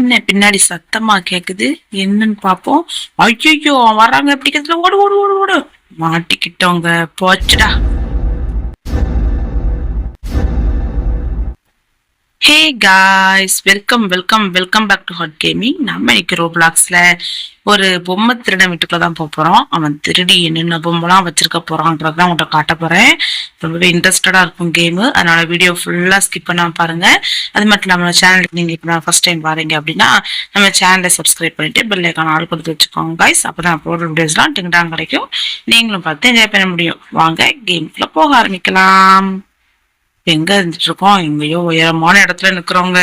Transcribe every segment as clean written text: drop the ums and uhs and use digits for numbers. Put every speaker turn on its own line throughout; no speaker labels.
என்ன பின்னாடி சத்தமா கேக்குது, என்னன்னு பாப்போம். ஐயோ வர்றாங்க, பிடிக்கிறதுல ஓடு ஓடு ஓடு ஓடு. மாட்டிக்கிட்டோங்க, போச்சுடா. Hey guys, welcome welcome welcome back to hot gaming. நம்ம இன்னைக்கு ரோப்ளாக்ஸ்ல ஒரு பொம்மை திருடன் வீட்டுக்குள்ள தான் போறோம். அவன் திருடி என்னென்ன பொம்மைலாம் வச்சிருக்க போறான்றதான் உங்கள்கிட்ட காட்ட போறேன். ரொம்பவே இன்ட்ரெஸ்டடா இருக்கும் கேமு, அதனால வீடியோ ஃபுல்லா ஸ்கிப் பண்ணாம பாருங்க. அது மட்டும் இல்லாம நம்ம சேனலுக்கு நீங்க இப்போ ஃபர்ஸ்ட் டைம் பாருங்க அப்படின்னா நம்ம சேனலை சப்ஸ்கிரைப் பண்ணிட்டு பெல் ஐக்கான் ஆல் கொடுத்து வச்சுக்கோங்க காய்ஸ். அப்பதான் அப்லோட் வீடியோஸ்லாம் டிங்டாங் கிடைக்கும், நீங்களும் பார்த்து என்ஜாய் பண்ண முடியும். வாங்க கேமுக்குள்ள போக ஆரம்பிக்கலாம். எங்க இருந்துட்டு இருக்கோம், எங்கேயோ உயரமான இடத்துல நிக்கிறவங்க,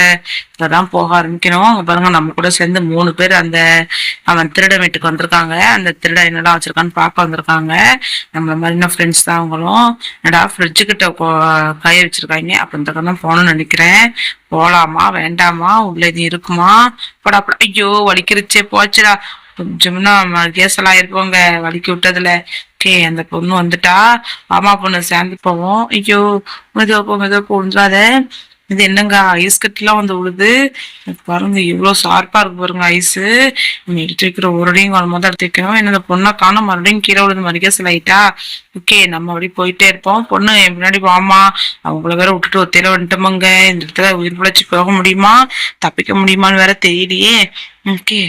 இப்பதான் போக ஆரம்பிக்கணும். அங்க பாருங்க, நம்ம கூட சேர்ந்து 3 பேர் அந்த அவன் திருட வீட்டுக்கு வந்திருக்காங்க. அந்த திருட என்னடா வச்சிருக்கான்னு பார்க்க வந்திருக்காங்க. நம்மள மாதிரி ஃப்ரெண்ட்ஸ் தான் அவங்களும். என்னடா ஃப்ரிட்ஜு கிட்ட கைய வச்சிருக்காங்க, அப்ப இந்த தான் போகணும்னு நினைக்கிறேன். போலாமா வேண்டாமா, உள்ள இது இருக்குமா? படா படா, ஐயோ வலிக்கிருச்சே, போச்சுடா. கொஞ்சம்னா கேசலாம் இருப்போங்க வலிக்கி விட்டதுல. ஓகே, அந்த பொண்ணு வந்துட்டா, மாமா பொண்ணு சேர்ந்து போவோம். ஐயோ மெதுவா போஞ்சாத. இது என்னங்க ஐஸ் கட்டிலாம் வந்து விழுது பாருங்க, இவ்வளவு ஷார்ப்பா இருக்கு பாருங்க ஐஸு. நம்ம எடுத்து வைக்கிற ஒருடையும் வரும்போது எடுத்து வைக்கணும். என்ன இந்த பொண்ணை காணும், மறுபடியும் கீழே விழுது மறுக்க சிலாயிட்டா. ஓகே, நம்ம அப்படி போயிட்டே இருப்போம். பொண்ணு என் முன்னாடி வாமா, அவங்கள வேற விட்டுட்டு ஒத்தையில வந்துட்டோமங்க. இந்த இடத்துல உயிர் பிழைச்சி போக முடியுமா, தப்பிக்க முடியுமான்னு வேற தெரியலையே. ஓகே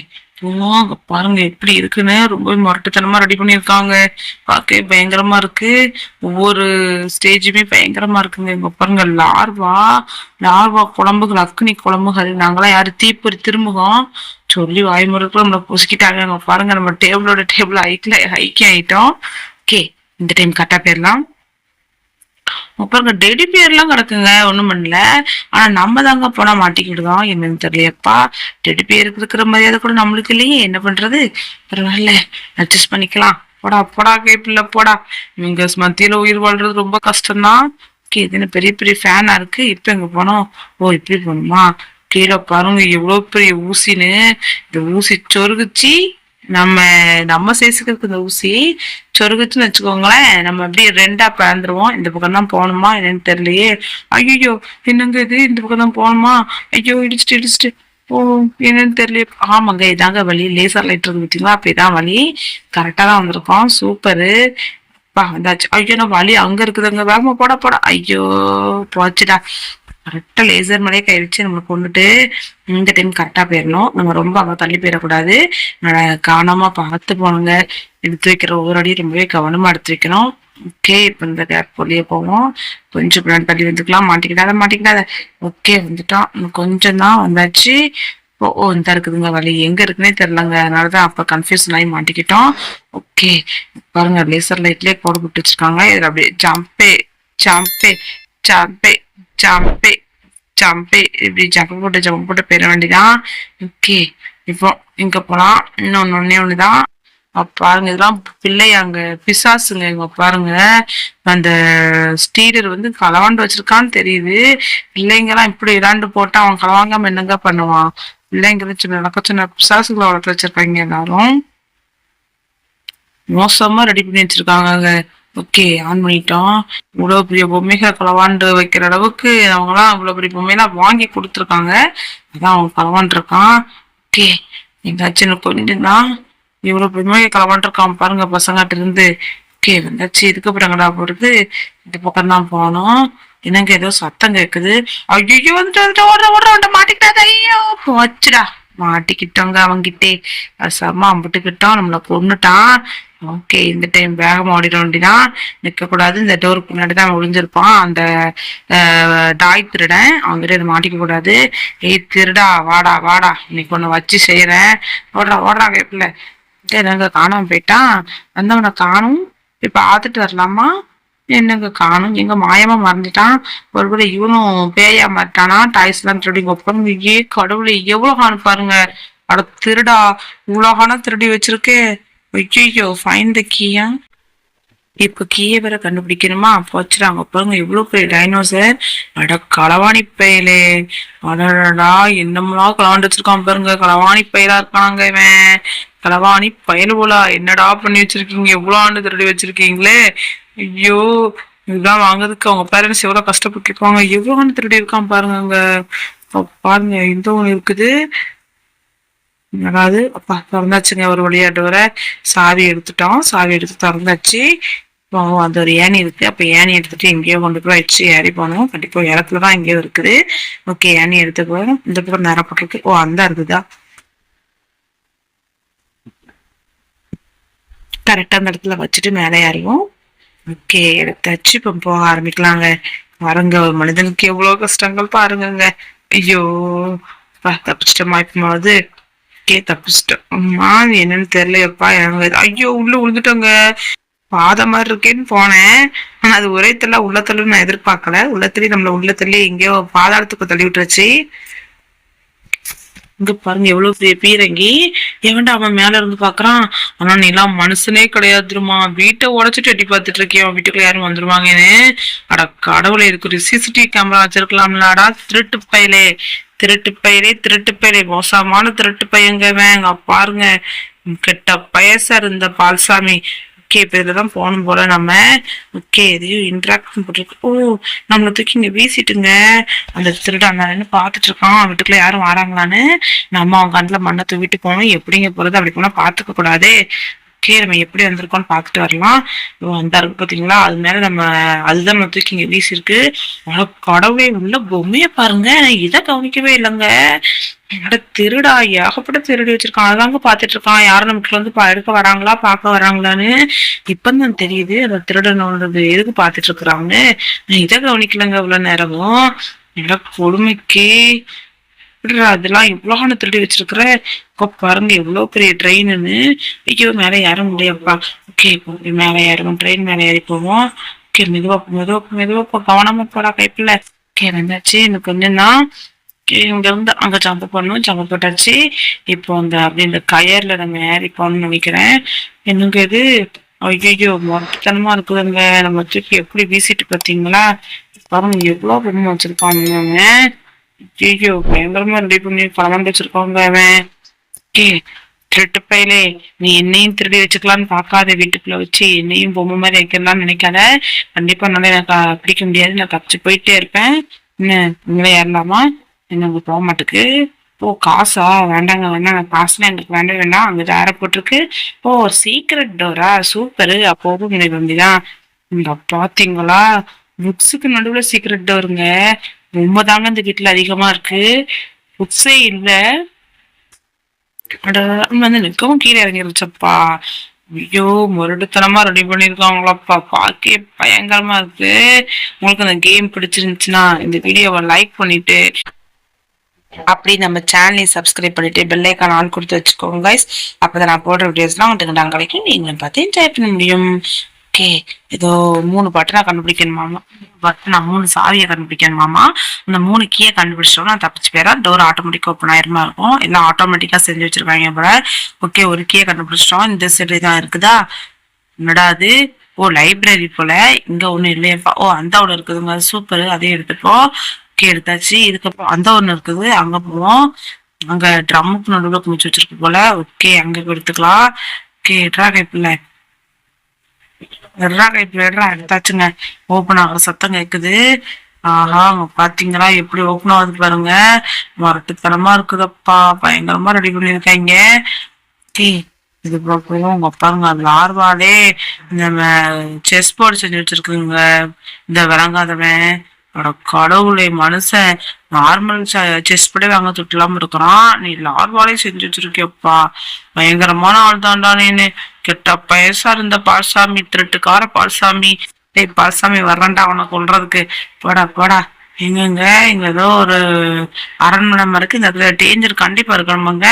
அங்க பாருங்க எப்படி இருக்குன்னு, ரொம்ப முரட்டுத்தனமா ரெடி பண்ணிருக்காங்க. பார்க்க பயங்கரமா இருக்கு. ஒவ்வொரு ஸ்டேஜுமே பயங்கரமா இருக்குங்க. இங்க பாருங்க, லார்வா குழம்புகள், அக்னி குழம்புகள். நாங்களாம் யாரு தீப்பொறி திருமுகம் சொல்லி வாய்முறைக்குள்ள நம்மளை பொசுக்கிட்டாங்க. அங்க பாருங்க, நம்ம டேபிள் ஐக்கியம் ஆயிட்டோம். ஓகே, இந்த டைம் கரெக்டா போயிடலாம். பாருங்க, டெடி பேர் எல்லாம் கிடக்குங்க, ஒண்ணும் பண்ணல. ஆனா நம்ம தாங்க போனா மாட்டிக்கிடுதோம், என்னன்னு தெரியலையப்பா. டெடி பேருக்கு இருக்கிற மரியாதை கூட நம்மளுக்கு இல்லையே, என்ன பண்றது? பரவாயில்ல, அட்ஜஸ்ட் பண்ணிக்கலாம். போடா போடா கேப்பில்ல போடா. இவங்க மத்தியில உயிர் வாழ்றது ரொம்ப கஷ்டம்தான். இது பெரிய பெரிய ஃபேனா இருக்கு. இப்ப எங்க போனோம்? ஓ, இப்படி போகணுமா? கீழே பாருங்க எவ்வளவு பெரிய ஊசின்னு. இந்த ஊசி சொருகுச்சு நம்ம சேர்த்துக்கிறதுக்கு இந்த ஊசி சொருகுச்சுன்னு வச்சுக்கோங்களேன், நம்ம அப்படியே 2ஆ பிளந்துருவோம். இந்த பக்கம் தான் போகணுமா என்னன்னு தெரியலையே. ஐயோ என்னங்க இது, இந்த பக்கம் தான் போகணுமா? ஐயோ இடிச்சுட்டு ஓ, என்னன்னு தெரியல. ஆமாங்க, இதாங்க வழி. லேசர் லைட் இருக்கு பார்த்தீங்களா, அப்ப இதான் வழி. கரெக்டா தான் வந்திருக்கோம். சூப்பரு பா, வந்தாச்சு. ஐயோ நான் வழி அங்க இருக்குதுங்க, வேகமா போட. ஐயோ போச்சுடா. கரெக்டா லேசர் மேலே கை வச்சு நம்மளை கொண்டுட்டு இந்த டைம் கரெக்டா போயிடணும். நம்ம ரொம்ப அங்க தள்ளி போயிடக்கூடாது. கவனமா பார்த்து போனோங்க. எடுத்து வைக்கிற ஒவ்வொரு அடியும் ரொம்பவே கவனமா எடுத்து வைக்கணும். ஓகே, இப்ப இந்த கேப் பொழிய போவோம். கொஞ்சம் பின்னாடி தள்ளி வந்துக்கலாம். மாட்டிக்கிட்டாத. ஓகே, வந்துட்டோம். கொஞ்சம் தான் வந்தாச்சு. ஓ, இந்த இருக்குதுங்க வழி. எங்க இருக்குன்னே தெரியலங்க, அதனாலதான் அப்ப கன்ஃபியூஷன் ஆகி மாட்டிக்கிட்டோம். ஓகே பாருங்க, லேசர் லைட்லயே கோடு போட்டு வச்சிருக்காங்க. இதுல அப்படியே ஜம்பே இப்படி ஜம்ப் போட்டு போயிட வேண்டியதான். ஓகே, இப்போ இங்க போலாம். ஒண்ணுதான் பாருங்க, இதெல்லாம் பிள்ளையாங்க, பிசாசுங்க. இங்க பாருங்க, அந்த ஸ்டீரர் வந்து களவாண்டு வச்சிருக்கான்னு தெரியுது. பிள்ளைங்கெல்லாம் இப்படி இடாண்டு போட்டா அவன் களவாங்காம என்னங்க பண்ணுவான்? பிள்ளைங்க சின்ன பிசாசுகளை வளர்த்து வச்சிருக்காங்க எல்லாரும். மோசமா ரெடி பண்ணி வச்சிருக்காங்க. ஓகே, ஆன் பண்ணிட்டோம். இவ்வளவு பெரிய பொம்மைகளை களவாண்டு வைக்கிற அளவுக்கு அவங்கலாம் இவ்வளவு பெரிய பொம்மையெல்லாம் வாங்கி கொடுத்துருக்காங்க. அதான் அவங்க களவாண்டு இருக்கான். ஓகே, எங்காச்சும் கொஞ்சம்தான் இவ்வளவு பொம்மையை களவாண்டு இருக்கான் பாருங்க பசங்கிட்ட இருந்து. ஓகே, வந்தாச்சு. இதுக்கப்புறங்கடா போடுறது, இந்த பக்கம் தான் போனோம். என்னங்க ஏதோ சத்தம் கேக்குது. ஐயோ வந்துட்டு ஓடுற மாட்டிக்கிட்டாத. ஐயோ போச்சுடா, மாட்டிக்கிட்டோங்க அவங்கிட்டே. சம அம்பிட்டுக்கிட்டோம், நம்மளை கொண்டுட்டான். ஓகே, இந்த டைம் வேகமா ஓடிட வேண்டிதான், நிக்க கூடாது. இந்த டோருக்கு முன்னாடிதான் ஒளிஞ்சிருப்பான் அந்த டாய் திருடன். அவங்ககிட்ட இதை மாட்டிக்க கூடாது. ஏய் திருடா, வாடா இன்னைக்கு ஒண்ணு வச்சு செய்யறேன். ஓடுறா கேப்பில்ல. என்னங்க காணாம போயிட்டான். வந்தவனை காணும். இப்ப பார்த்துட்டு வரலாமா? என்னங்க காணும், எங்க மாயமா மறந்துட்டான். ஒருவேளை இவனும் பேயா மாட்டானா? டாய்ஸ் எல்லாம் திருடி வைப்பாங்க. கடவுளை எவ்வளவு காணும் பாருங்க. அட திருடா, இவ்வளவு காணம் திருடி வச்சிருக்கே. ஐயோ, ஃபைண்ட் த கீயா. இப்ப கீயை வேற கண்டுபிடிக்கணுமா? போச்சுறாங்க பாருங்க, இவ்வளவு பெரிய டைனோசர். அட களவாணி பயலே, அடடா என்னமெல்லாம் களவாண்டு வச்சிருக்கான் பாருங்க. களவாணி பயலா இருக்காங்க இவன். களவாணி பயல் போலா, என்னடா பண்ணி வச்சிருக்கீங்க, எவ்வளவு ஆண்டு திருடி வச்சிருக்கீங்களே. ஐயோ, இதெல்லாம் வாங்குறதுக்கு அவங்க பேரண்ட்ஸ் எவ்வளவு கஷ்டப்பட்டு இருக்காங்க. எவ்வளவு ஆண்டு திருடி இருக்கான் பாருங்க. அங்க பாருங்க, இந்த ஒண்ணு இருக்குது. அதாவது அப்பா திறந்தாச்சுங்க ஒரு வழியா டோரை. சாவி எடுத்துட்டோம், சாவி எடுத்து திறந்தாச்சு. இப்போ அந்த ஒரு ஏணி இருக்கு, அப்ப ஏணி எடுத்துட்டு எங்கேயோ கொண்டு போய் வச்சு ஏறி போகணும். கண்டிப்பா இடத்துலதான் எங்கேயோ இருக்குது. ஓகே, ஏணி எடுத்து போறோம். இந்த பக்கம் நிறப்பட்டிருக்கு. ஓ, அந்த இருக்குதா, கரெக்டா அந்த இடத்துல வச்சுட்டு மேலே ஏறிவோம். ஓகே, எடுத்தாச்சு. இப்ப போக ஆரம்பிக்கலாங்க. பாருங்க, ஒரு மனிதனுக்கு எவ்வளவு கஷ்டங்கள் பாருங்கங்க. ஐயோ, தப்பிச்சிட்டோமா இப்பமாவது. ஓகே, தப்பிச்சிட்டோம். அம்மா என்னன்னு தெரியலையப்பா. ஐயோ, உள்ள விழுந்துட்டோங்க. பாத மாதிரி இருக்கேன்னு போனேன். ஆனா அது ஒரே தள்ள உள்ளத்தள்ளு நான் எதிர்பார்க்கல. உள்ளத்தள்ளி நம்மள உள்ளத்தள்ளி எங்கேயோ பாதாளத்துக்கு தள்ளி விட்டுருச்சு. இங்க பாருங்க எவ்வளவு பெரிய பீரங்கி. எவன்டா அவன் மேல இருந்து பாக்குறான். ஆனா நீ எல்லாம் மனுஷனே கிடையாதுமா. வீட்டை உடைச்சிட்டு எட்டி பார்த்துட்டு இருக்கேன். அவன் வீட்டுக்குள்ள யாரும் வந்துருவாங்கன்னு. அட கடவுளை, இதுக்கு ஒரு சிசிடிவி கேமரா வச்சிருக்கலாம்லாடா. திருட்டு பயலே, திருட்டு பயலே, திருட்டு பயலே, மோசமான திருட்டு பையங்க பாருங்க. கெட்ட பயசா இருந்த பால்சாமி. ஓகே, இப்ப இதுலதான் போகணும் போல நம்ம. ஓகே, எதையும் இன்ட்ராக்ஷன் போட்டுருக்கு. ஓ, நம்மளை தூக்கி இங்க வீசிட்டுங்க. அந்த திருட அந்த பாத்துட்டு இருக்கான். வீட்டுக்குள்ள யாரும் வராங்களான்னு. நம்ம அவங்க கண்ணுல மண்ணை தூவிட்டு போகணும். எப்படிங்க போறது, அப்படி போனா பாத்துக்க கூடாது. ஓகே, நம்ம எப்படி வந்திருக்கோம்னு பாத்துட்டு வரலாம். அந்த இருக்கு பாத்தீங்களா, அது மேல நம்ம அதுதான் நம்ம தூக்கி இங்க வீசிருக்கு. கடவுளே, உள்ள பொம்மைய பாருங்க. இதை கவனிக்கவே இல்லைங்க. திருடா, ஏகப்பட்ட திருடி வச்சிருக்கான். அதாங்க பாத்துட்டு இருக்கான். யாரும் நமக்கு வந்து எடுக்க வராங்களா, பார்க்க வராங்களான்னு. இப்பதான் தெரியுது அந்த திருடனோடது எதுக்கு பாத்துட்டு இருக்கிறாங்கன்னு. இதை கவனிக்கலங்க இவ்வளவு நேரமும். எனக்கு கொடுமைக்கு அதெல்லாம் இவ்வளவு திருடி வச்சிருக்கிற. பாருங்க எவ்வளவு பெரிய ட்ரெயின்னு. ஐயோ, மேல ஏற முடியப்பா. ஓகே, மேல ஏறுவோம். ட்ரெயின் மேல ஏறி போவோம். ஓகே, மெதுவா மெதுவா மெதுவா கவனமா போடா கைப்பில்ல. ஓகே, வந்தாச்சு. எனக்கு கொஞ்சம் தான் இங்க இருந்து அங்க ஜம்ப் பண்ணணும். ஜம்ப் போட்டாச்சு. இப்போ அந்த அப்படி இந்த கயர்ல நம்ம ஏறி போகணும்னு நினைக்கிறேன். என்னங்க இது, ஐயோ மொட்டத்தனமா இருக்குதுங்க. நம்ம தூக்கி எப்படி வீசிட்டு பாத்தீங்களா. பாருங்க எவ்வளவு பொண்ணு வச்சிருக்காங்க. ஐயோ, பயங்கரமா ரெடி பண்ணி பணம் வச்சிருக்காங்க அவன். ஓகே, திருட்டு பையலே, நீ என்னையும் திருடி வச்சுக்கலான்னு பாக்காத. வீட்டுக்குள்ள வச்சு என்னையும் பொம்மை மாதிரி வைக்கலாம்னு நினைக்காத. கண்டிப்பா என்னால எனக்கு பிடிக்க முடியாது. நான் தப்பிச்சு போயிட்டே இருப்பேன். என்ன, நீங்களே ஏறலாமா? என்ன, அங்க போக மாட்டுக்கு. ஓ, காசா? வேண்டாங்க வேண்டாங்க, காசுலாம் எங்களுக்கு வேண்டாம் வேண்டாம். அங்க ஜார போட்டிருக்கு. ஓ, சீக்ரெட் டோரா, சூப்பரு. அப்போ எனக்கு வண்டிதான். இங்க பாத்தீங்களா, புக்ஸுக்கு நடுவுல சீக்ரெட் டோருங்க. ரொம்ப தாங்க இந்த வீட்டுல அதிகமா இருக்கு. புக்ஸே இல்ல. வந்து நிற்கவும் கீழே இறங்கிருச்சப்பா. ஐயோ, முரடுத்தனமா ரெடி பண்ணிருக்காங்களாப்பா. பாக்கே பயங்கரமா இருக்கு. உங்களுக்கு அந்த கேம் பிடிச்சிருந்துச்சுன்னா இந்த வீடியோவை லைக் பண்ணிட்டு அப்படி நம்ம சேனலை சப்ஸ்கிரைப் பண்ணிட்டு பெல் ஐக்கான் ஆன் கொடுத்து வச்சுக்கோங்க கைஸ். அப்பதான் நான் போடுற வீடியோஸ்லாம் உங்களுக்கு நான் கிடைக்கும். நீங்களும் பார்த்து என்ஜாய் பண்ண முடியும். ஓகே, ஏதோ 3 பட்டனை கண்டுபிடிக்கணுமாமா. நான் 3 சாவியை கண்டுபிடிக்கணுமாமா. அந்த 3 கீயை கண்டுபிடிச்சோம்னா தப்பிச்சு போயிடா. டோர் ஆட்டோமேட்டிக் ஓப்பன் ஆயிருமா இருக்கும். எல்லாம் ஆட்டோமேட்டிக்கா செஞ்சு வச்சிருக்காங்க போல. ஓகே, ஒரு கீயை கண்டுபிடிச்சிட்டோம். இந்த சைடு தான் இருக்குதா. என்னடா அது? ஓ, லைப்ரரி போல. இங்க ஒண்ணு இல்லையப்பா. ஓ, அந்த ஒண்ணு இருக்குதுங்க. சூப்பர், அதையும் எடுத்துப்போம். ஓகே, எடுத்தாச்சு. இதுக்கப்புறம் அந்த ஒண்ணு இருக்குது, அங்க போவோம். அங்க ட்ரம்முக்கு நடுவில் குமிச்சு வச்சிருக்கு போல. ஓகே, அங்க எடுத்துக்கலாம். ஓகே, கைப்பில்ல எடுத்தாச்சுங்க. ஓப்பன் ஆகிற சத்தம் கேக்குது. ஆஹா, அங்க பாத்தீங்களா எப்படி ஓப்பன் ஆகுது பாருங்க. மரட்டுத்தனமா இருக்குதப்பா. பயங்கரமா ரெடி பண்ணிருக்காங்க. இது போல உங்க பாருங்க, அதுல ஆர்வாலே நம்ம செஸ் போர்டு செஞ்சு வச்சிருக்குங்க. இந்த விளங்காதவன், கடவுளை, மனுஷன் நார்மல் செஸ் போர்டே வாங்க துட்டலாம இருக்கிறான். நீ லார்வாலே செஞ்சு வச்சிருக்கியப்பா. பயங்கரமான ஆள் தான்டா நீனு. கெட்ட பயசா இருந்த பால்சாமி, திருட்டுக்கார பால்சாமி. டேய் பால்சாமி, வர்றேன்டா அவனை கொல்றதுக்கு. போடா போடா. எங்கங்க, இங்க ஏதோ ஒரு அரண்மனை இருக்கு. இந்த இடத்துல டேஞ்சர் கண்டிப்பா இருக்கணுமாங்க.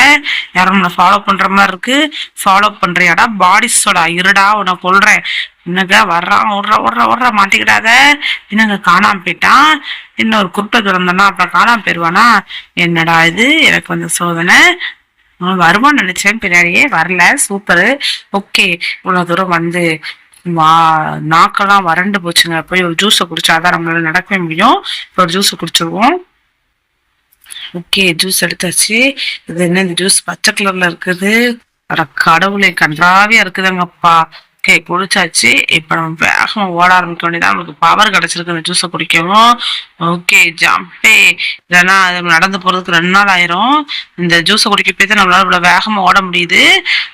யாரும் நம்மளை ஃபாலோ பண்ற மாதிரி இருக்கு. ஃபாலோ பண்றியாடா பாடிஸோட? இருடா, உன்னை கொல்றேன். என்னங்க, வர்றான். ஓடுற மாட்டிக்கிடாத. என்னங்க, காணாம போயிட்டான். இன்னொரு குருட்டை திறந்தனா அப்புறம் காணாம போயிருவானா? என்னடா இது, எனக்கு வந்து சோதனை. வருவான்னு நினைச்சேன், பின்னாடியே வரல. சூப்பரு. ஓகே, இவ்வளவு தூரம் வந்து நாக்கெல்லாம் வறண்டு போச்சுங்க. போய் ஒரு ஜூஸை குடிச்சாதான் நம்மளால நடக்கவே முடியும். இப்போ ஒரு ஜூஸை குடிச்சிருவோம். ஓகே, ஜூஸ் எடுத்தாச்சு. இது என்ன, இந்த ஜூஸ் பச்சை கலர்ல இருக்குது. அட கடவுளை, கன்றாவியா இருக்குதுங்கப்பா. ஓகே குடிச்சாச்சு. இப்ப நம்ம வேகமா ஓட ஆரம்பிக்க வேண்டியதான். நமக்கு பவர் கிடைச்சிருக்கு இந்த ஜூஸை குடிக்கவும். ஓகே ஜம்பே. இல்லைன்னா அது நடந்து போறதுக்கு 2 நாள் ஆயிரும். இந்த ஜூஸை குடிக்க போய் தான் நம்மளால இவ்வளவு வேகமா ஓட முடியுது.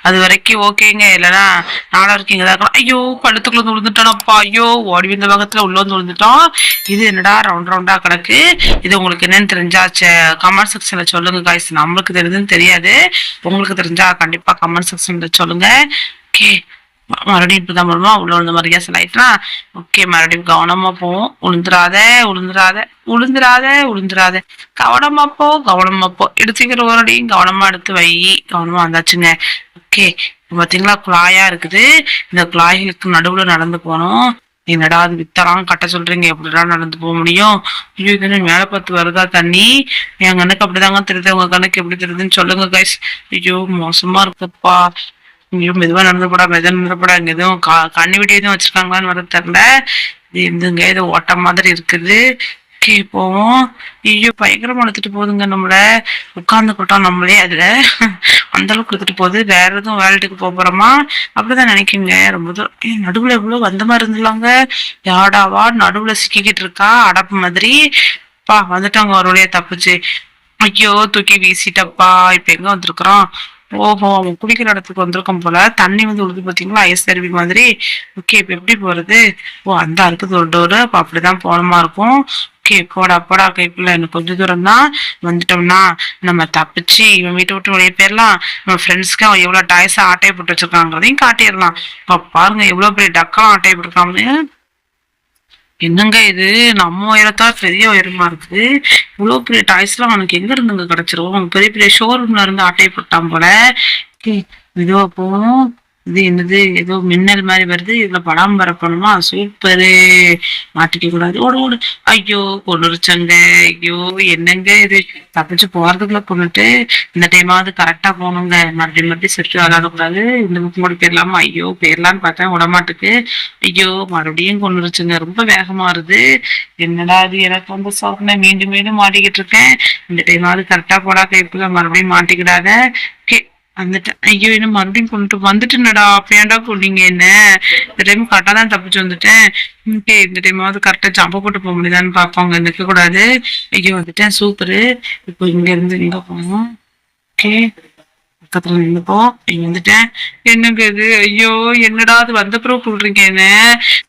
அது வரைக்கும் ஓகேங்க. இல்லைன்னா நாளா இருக்கீங்க இருக்கும். ஐயோ படுத்துக்குள்ள வந்து விழுந்துட்டோம்ப்பா. ஐயோ ஓடி வந்த வேகத்துல உள்ள வந்து விழுந்துட்டோம். இது என்னடா ரவுண்ட் ரவுண்டா கிடக்கு. இது உங்களுக்கு என்னன்னு தெரிஞ்சா கமெண்ட் செக்ஷன்ல சொல்லுங்க காய்ஸ். நம்மளுக்கு தெரியுதுன்னு தெரியாது. உங்களுக்கு தெரிஞ்சா கண்டிப்பா கமெண்ட் செக்ஷன்ல சொல்லுங்க. ஓகே மறுபடியும் இப்படிதான் பண்ணுமா உள்ள விழுந்த மாதிரி கேஸ் ஆயிட்டுனா. ஓகே மறுபடியும் கவனமா போவோம். உளுந்துராத உளுந்துராத உளுந்துராத உளுந்துராத. கவனமா போ எடுத்துக்கிற ஒரடியும் கவனமா எடுத்து வை. கவனமா வந்தாச்சுங்க. ஓகே பாத்தீங்களா குழாயா இருக்குது. இந்த குழாய்களுக்கு நடுவுல நடந்து போனோம். என்னடா அது வித்தலாம் கட்ட சொல்றீங்க, எப்படிலாம் நடந்து போக முடியும்? ஐயோ இது மேல பார்த்து வருதா தண்ணி? என் கண்ணுக்கு அப்படிதாங்க தெரியுது. உங்க கண்ணுக்கு எப்படி தெரியுதுன்னு சொல்லுங்க கைஸ். ஐயோ மோசமா இருக்குப்பா. ஐயோ மெதுவா நடந்துப்படா இங்க எதுவும் கண்ணி விட்டு எதுவும் வச்சிருக்காங்களான்னு வர தெரியல. இது இருந்துங்க ஏதோ ஓட்ட மாதிரி இருக்குது. ஓகே போவோம். ஐயோ பயங்கரமா எடுத்துட்டு போகுதுங்க நம்மள. உட்கார்ந்துக்கிட்டோம் நம்மளே அதுல. அந்த அளவுக்கு எடுத்துட்டு போகுது. வேற எதுவும் வேலைட்டுக்கு போறோமா அப்படிதான் நினைக்குங்க. ரொம்ப தூரம் நடுவுல எவ்வளவு வந்த மாதிரி இருந்துலாங்க. யாடாவா நடுவுல சிக்கிக்கிட்டு இருக்கா அடப்பு மாதிரி. பா வந்துட்டாங்க ஒரு வழியா தப்பிச்சு. ஐயோ தூக்கி வீசிட்டப்பா. இப்ப எங்க வந்திருக்கிறோம்? ஓஹோ அவன் குடிக்கிற இடத்துக்கு வந்திருக்கோம் போல. தண்ணி வந்து உழுது பாத்தீங்களா ஐஸ் அருவி மாதிரி. ஓகே இப்ப எப்படி போறது? ஓ அந்த இருக்குது ஒரு டோரு. அப்ப அப்படிதான் போனமா இருக்கும். ஓகே போடா கைப்புல எனக்கு கொஞ்ச தூரம் தான். வந்துட்டோம்னா நம்ம தப்பிச்சு இவன் வீட்டை விட்டு வெளியே போயிடலாம். நம்ம ஃப்ரெண்ட்ஸ்க்கு அவன் எவ்வளவு டாய்ஸா ஆட்டையை போட்டு வச்சிருக்காங்கிறதையும் காட்டிடலாம். இப்ப பாருங்க எவ்வளவு பெரிய டக்கெல்லாம் ஆட்டையை போட்டிருக்காங்க. என்னங்க இது நம்ம உயரத்தா பெரிய உயரமா இருக்குது. இவ்வளவு பெரிய டாய்ஸ் எல்லாம் அவனுக்கு எங்க இருந்துங்க கிடைச்சிரும்? பெரிய பெரிய ஷோரூம்ல இருந்து ஆட்டையை போட்டான் போல. இதுவா போவோம். இது என்னது ஏதோ மின்னல் மாதிரி வருது. இதுல படம் பரப்பணுமா? சூப்பரு. மாட்டிக்க கூடாது. ஓடு ஓடு. ஐயோ கொண்டுருச்சங்க. ஐயோ என்னங்க இது தப்பிச்சு போறதுக்குள்ள கொண்டுட்டு. இந்த டைமாவது கரெக்டா போகணுங்க. மறுபடியும் செட்டு விளாடக்கூடாது. இந்த புக் கூட போயிடலாமா? ஐயோ போயிடலான்னு பார்த்தேன் விடமாட்டுக்கு. ஐயோ மறுபடியும் கொண்டுருச்சுங்க. ரொம்ப வேகமா வருது. என்னடா அது எனக்கு வந்து சோதனை மீண்டும் மீண்டும் மாட்டிக்கிட்டு இருக்கேன். இந்த டைமாவது கரெக்டா போடா கைப்புல மறுபடியும் மாட்டிக்கிடாத. வந்துட்டேன். ஐயோ என்ன மறுபடியும் கொண்டு வந்துட்டுனடா. அப்பேண்டா கொண்டீங்க என்ன? இந்த டைம் கரெக்டா தான் தப்பிச்சு வந்துட்டேன். இந்த டைமாவது கரெக்டா ஜம்ப போட்டு போக முடியுதான்னு பாப்பாங்க. நிற்க கூடாது. ஐயோ வந்துட்டேன். சூப்பரு. இப்போ இங்க இருந்து இங்க போகணும். ஓகே பக்கத்துல நின்னுப்போம். இங்க வந்துட்டேன். என்னங்க இது? ஐயோ என்னடா அது வந்த பிறகு கொள்றீங்க என்ன?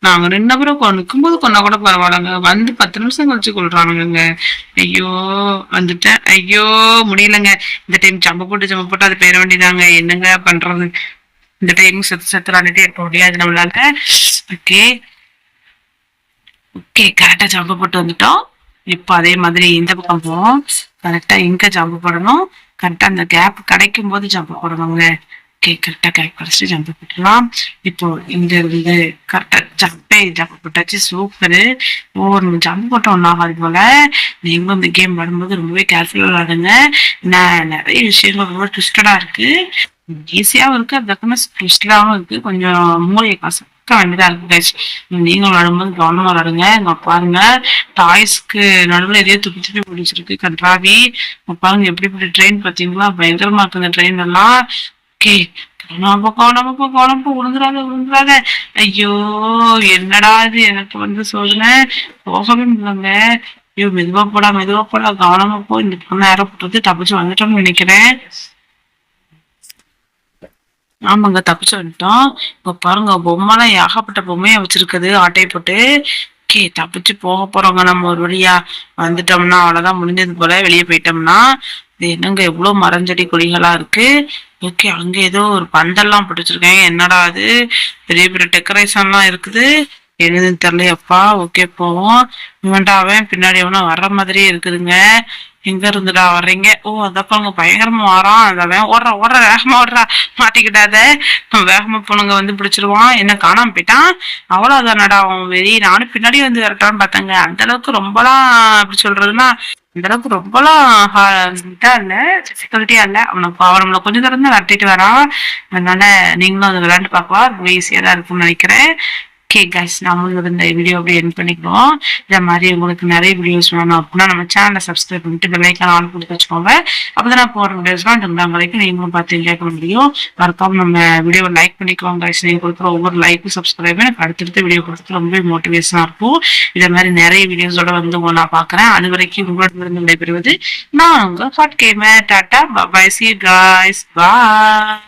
நாங்க நின்ன பிறகு நிற்கும்போது கொண்டா கூட பரவாயில்லங்க. வந்து 10 நிமிஷம் கழிச்சு கொள்றானுங்க. ஐயோ வந்துட்டேன். ஐயோ முடியலங்க. இந்த டைம் ஜம்ப போட்டு அது போயிட வேண்டியதாங்க. என்னங்க பண்றது? இந்த டைம் செத்து விளாண்டுட்டே இருக்க முடியாது நம்மளால. ஓகே ஓகே கரெக்டா ஜம்ப போட்டு வந்துட்டோம். இப்போ அதே மாதிரி இந்த பக்கம் போவோம். கரெக்டா எங்க ஜம்பு போடணும்? கரெக்டா அந்த கேப் கிடைக்கும் போது ஜம்பு போடணுங்க. ஓகே கரெக்டா கேப் கிடைச்சிட்டு ஜம்பு போட்டுலாம். இப்போ இங்க இருந்து கரெக்டா ஜம்பு போட்டாச்சு. சூப்பரு. ஓ நம்ம ஜம்பு போட்டோம் ஒன்றாகாது போல. நீங்களும் இந்த கேம் விளாடும்போது ரொம்பவே கேர்ஃபுல்லா விளாடுங்க. நிறைய விஷயங்கள் ரொம்ப ட்விஸ்டடா இருக்கு. ஈஸியாவும் இருக்கு. அதுக்கான ட்விஸ்டடாவும் இருக்கு. கொஞ்சம் மூளையை காசு வேண்டியதா இருக்கு கைஸ். நீங்க விளாடும்போது கவனமா விளாடுங்க. இங்க பாருங்க டாய்ஸ்க்கு நடுவுல எதையோ துப்பி பிடிச்சிருக்கு கன்றாவி. பாருங்க எப்படி ட்ரெயின் பாத்தீங்களா? பயங்கரமா இருக்கு இந்த ட்ரெயின் எல்லாம். ஓகே கவனமா விழுந்துடாத. ஐயோ என்னடா இது எனக்கு வந்து சோதனை போகவே முடியலங்க. ஐயோ மெதுவா போடா கவனமா போ. இந்த பொண்ணு ஏறப்பட்டது தப்பிச்சு வந்துட்டோம்னு நினைக்கிறேன். ஆமாங்க தப்பிச்சு வந்துட்டோம். இப்ப பாருங்க பொம்மைலாம் ஏகப்பட்ட பொம்மையா வச்சிருக்குது ஆட்டையை போட்டு. ஓகே தப்பிச்சு போக போறோங்க நம்ம ஒரு வழியா. வந்துட்டோம்னா அவ்வளவுதான் முடிஞ்சது போல. வெளியே போயிட்டோம்னா இது என்னங்க எவ்வளவு மரஞ்செடி கொடிகளா இருக்கு. ஓகே அங்க ஏதோ ஒரு பந்தல்லாம் பிடிச்சிருக்காங்க. என்னடா அது பெரிய பெரிய டெக்கரேஷன் எல்லாம் இருக்குது. என்னதுன்னு தெரியலையப்பா. ஓகே போவோம். இவன்டாவன் பின்னாடி எவனா வர்ற மாதிரியே இருக்குதுங்க. எங்க இருந்துடா வர்றீங்க? ஓ அதப்ப அவங்க பயங்கரமா வரான். அதவன் ஓடுற வேகமா மாட்டிக்கிட்டாத. வேகமா பொண்ணுங்க வந்து பிடிச்சிருவான். என்ன காணாம போயிட்டான். அவ்வளவுதானடா அவன் வெறி. நானும் பின்னாடி வந்து விரட்டான்னு பார்த்தேங்க. அந்த அளவுக்கு ரொம்பலாம் அப்படி சொல்றதுன்னா அந்த அளவுக்கு ரொம்பலாம் இதா இல்ல டிஃபிகல்ட்டியா இல்ல. அவனை கொஞ்சம் தூரம் தான் விரட்டிட்டு வரான். அதனால நீங்களும் அதை விளையாண்டு பார்க்கலாம். ரொம்ப ஈஸியா தான் இருக்கும்னு நினைக்கிறேன். ஓகே கைஸ், நம்மளோட இந்த வீடியோ அப்படியே என் பண்ணிக்கிறோம். இந்த மாதிரி உங்களுக்கு நிறைய வீடியோஸ் வேணும் அப்படின்னா நம்ம சேனலை சப்ஸ்கிரைப் பண்ணிட்டு பெல் ஐக்கான் ஆன் கொடுத்து வச்சுக்கோங்க. அப்பதான் நான் போற வீடியோஸ்லாம் வரைக்கும் நீங்களும் பார்த்து என்ஜாய் பண்ண முடியும். மறக்காம நம்ம வீடியோவை லைக் பண்ணிக்கோங்க கைஸ். நீங்க கொடுக்குற ஒவ்வொரு லைக்கும் சப்ஸ்கிரைபும் எனக்கு அடுத்தடுத்த வீடியோ கொடுத்து ரொம்ப மோட்டிவேஷனா இருக்கும். இதே மாதிரி நிறைய வீடியோஸோட வந்து நான் பாக்குறேன். அது வரைக்கும் உங்களோட விடைபெறுவது நான் உங்க hot gamer. Tata bye, see you guys, bye.